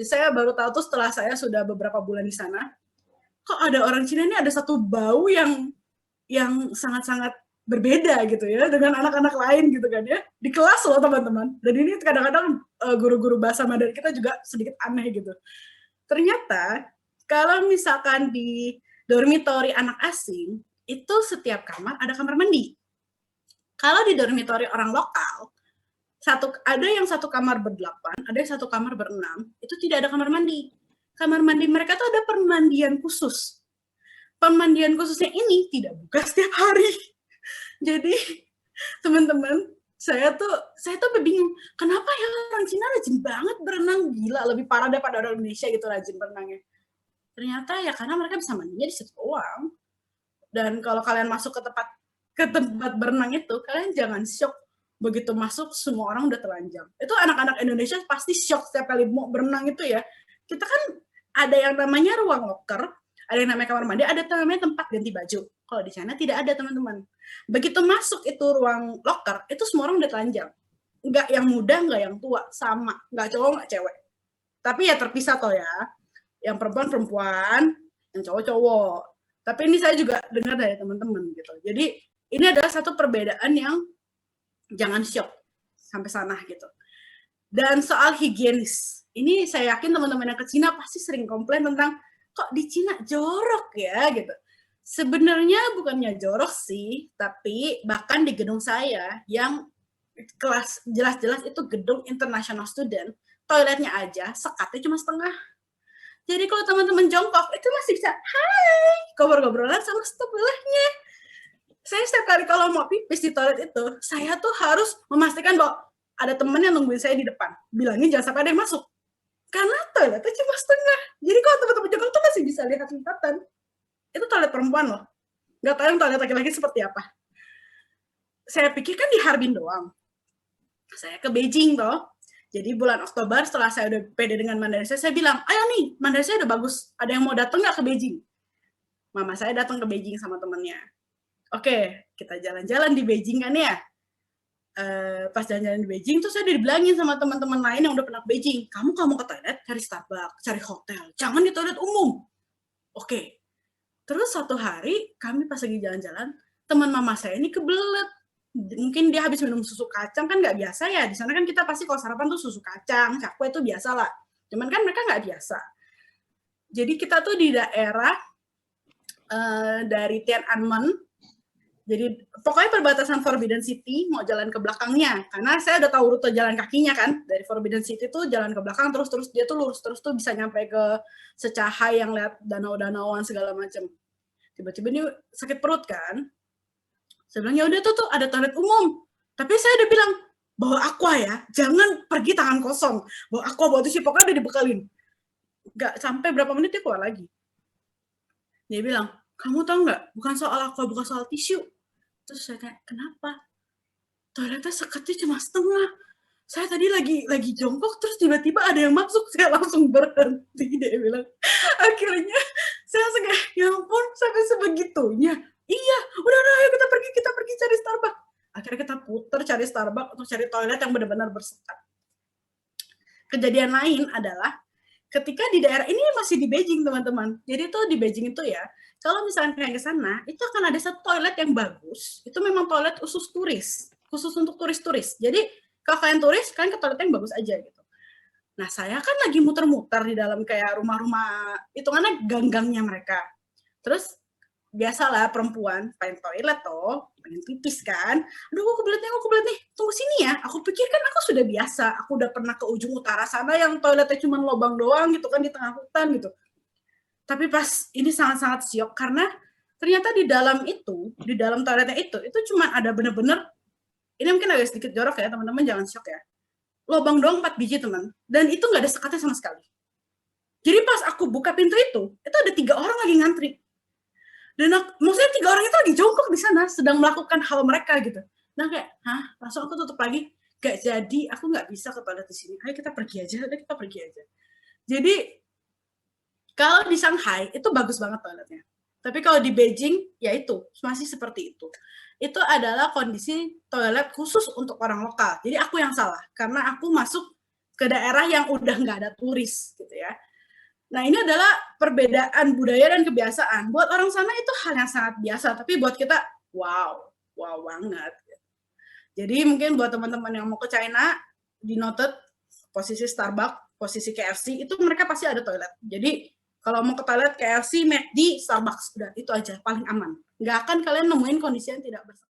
sih, saya baru tahu tuh setelah saya sudah beberapa bulan di sana, kok ada orang Cina ini ada satu bau yang sangat-sangat berbeda gitu ya dengan anak-anak lain gitu kan ya di kelas loh teman-teman. Dan ini kadang-kadang guru-guru bahasa Mandarin kita juga sedikit aneh gitu. Ternyata kalau misalkan di dormitori anak asing itu setiap kamar ada kamar mandi. Kalau di dormitori orang lokal ada yang satu kamar berdelapan, ada yang satu kamar berenam, itu tidak ada kamar mandi. Kamar mandi mereka tuh ada pemandian khusus. Pemandian khususnya ini tidak buka setiap hari. Jadi teman-teman, saya tuh bingung, kenapa ya orang Cina rajin banget berenang, gila, lebih parah daripada orang Indonesia gitu rajin berenangnya. Ternyata ya karena mereka bisa mandinya di situ doang. Dan kalau kalian masuk ke tempat berenang itu, kalian jangan shock begitu masuk semua orang udah telanjang. Itu anak-anak Indonesia pasti shock setiap kali mau berenang itu ya. Kita kan ada yang namanya ruang locker, ada yang namanya kamar mandi, ada namanya tempat ganti baju. Kalau di sana tidak ada, teman-teman. Begitu masuk itu ruang locker, itu semua orang udah telanjang. Nggak yang muda, nggak yang tua, sama. Nggak cowok, nggak cewek. Tapi ya terpisah toh ya. Yang perempuan-perempuan, yang cowok-cowok. Tapi ini saya juga dengar dari teman-teman gitu. Jadi ini adalah satu perbedaan yang jangan shock sampai sana gitu. Dan soal higienis, ini saya yakin teman-teman yang ke Cina pasti sering komplain tentang kok di Cina jorok ya gitu. Sebenarnya bukannya jorok sih, tapi bahkan di gedung saya yang kelas jelas-jelas itu gedung international student, toiletnya aja sekatnya cuma setengah. Jadi kalau teman-teman jongkok itu masih bisa hai ngobrol-ngobrolan sama sebelahnya. Saya setiap kali kalau mau pipis di toilet itu, saya tuh harus memastikan bahwa ada temen yang nungguin saya di depan. Bilangin jangan sampai ada yang masuk. Karena toiletnya cuma setengah. Jadi kalau teman-teman jongkok tuh masih bisa lihat lipatan. Itu toilet perempuan loh. Nggak tahu yang toilet laki-laki seperti apa. Saya pikir kan di Harbin doang. Saya ke Beijing toh. Jadi bulan Oktober setelah saya udah pede dengan Mandarin saya bilang, ayo nih Mandarin saya udah bagus. Ada yang mau datang nggak ke Beijing? Mama saya datang ke Beijing sama temennya. Oke, kita jalan-jalan di Beijing kan ya. Pas jalan-jalan di Beijing tuh saya udah dibilangin sama teman-teman lain yang udah pernah ke Beijing, kamu kalau mau ke toilet cari Starbucks, cari hotel, jangan di toilet umum. Oke. Terus suatu hari kami pas lagi jalan-jalan, teman mama saya ini kebelet. Mungkin dia habis minum susu kacang, kan nggak biasa ya. Di sana kan kita pasti kalau sarapan tuh susu kacang, cakwe itu biasa lah. Cuman kan mereka nggak biasa. Jadi kita tuh di daerah dari Tiananmen, jadi pokoknya perbatasan Forbidden City, mau jalan ke belakangnya. Karena saya udah tahu rute jalan kakinya kan. Dari Forbidden City tuh jalan ke belakang, terus dia tuh lurus terus tuh bisa nyampe ke Secahai yang lihat danau-danauan segala macam. Tiba-tiba ini sakit perut kan. Saya bilang, ya udah tuh ada toilet umum. Tapi saya udah bilang, bawa aqua ya, jangan pergi tangan kosong. Bawa aqua, bawa tisu, pokoknya udah dibekalin. Gak sampai berapa menit dia keluar lagi. Dia bilang, kamu tahu nggak, bukan soal aqua, bukan soal tisu. Terus saya tanya, kenapa? Toiletnya sekatnya cuma setengah. Saya tadi lagi jongkok, terus tiba-tiba ada yang masuk, saya langsung berhenti. Dia bilang, akhirnya saya langsung kayak, ya ampun, sampai sebegitunya. Iya, udah ayo kita pergi cari Starbucks. Akhirnya kita putar cari Starbucks untuk cari toilet yang benar-benar bersekat. Kejadian lain adalah ketika di daerah ini masih di Beijing, teman-teman. Jadi tuh di Beijing itu ya, kalau misalnya kalian ke sana, itu akan ada satu toilet yang bagus. Itu memang toilet khusus turis, khusus untuk turis-turis. Jadi kalau kalian turis, kalian ke toilet yang bagus aja gitu. Nah, saya kan lagi muter-muter di dalam kayak rumah-rumah, hitungannya gang-gangnya mereka. Terus biasalah perempuan pengen toilet toh, pengen pipis kan. Aduh, aku kebelet nih, tunggu sini ya. Aku pikir kan aku sudah biasa, aku udah pernah ke ujung utara sana yang toiletnya cuma lubang doang gitu kan di tengah hutan gitu. Tapi pas ini sangat-sangat syok karena ternyata di dalam toiletnya itu cuma ada bener-bener, ini mungkin agak sedikit jorok ya teman-teman, jangan syok ya. Lubang doang 4 biji teman, dan itu nggak ada sekatnya sama sekali. Jadi pas aku buka pintu itu ada 3 orang lagi ngantri. Dan maksudnya 3 orang itu lagi jongkok di sana, sedang melakukan hal mereka gitu. Nah kayak, langsung aku tutup lagi. Gak jadi, aku nggak bisa ke toilet di sini. Ayo kita pergi aja, Jadi kalau di Shanghai itu bagus banget toiletnya. Tapi kalau di Beijing, ya itu masih seperti itu. Itu adalah kondisi toilet khusus untuk orang lokal. Jadi aku yang salah, karena aku masuk ke daerah yang udah nggak ada turis gitu ya. Nah ini adalah perbedaan budaya dan kebiasaan. Buat orang sana itu hal yang sangat biasa, tapi buat kita wow, wow banget. Jadi mungkin buat teman-teman yang mau ke China, di noted posisi Starbucks, posisi KFC itu mereka pasti ada toilet. Jadi kalau mau ke toilet KFC, McD, Starbucks udah itu aja paling aman. Nggak akan kalian nemuin kondisi yang tidak bersama.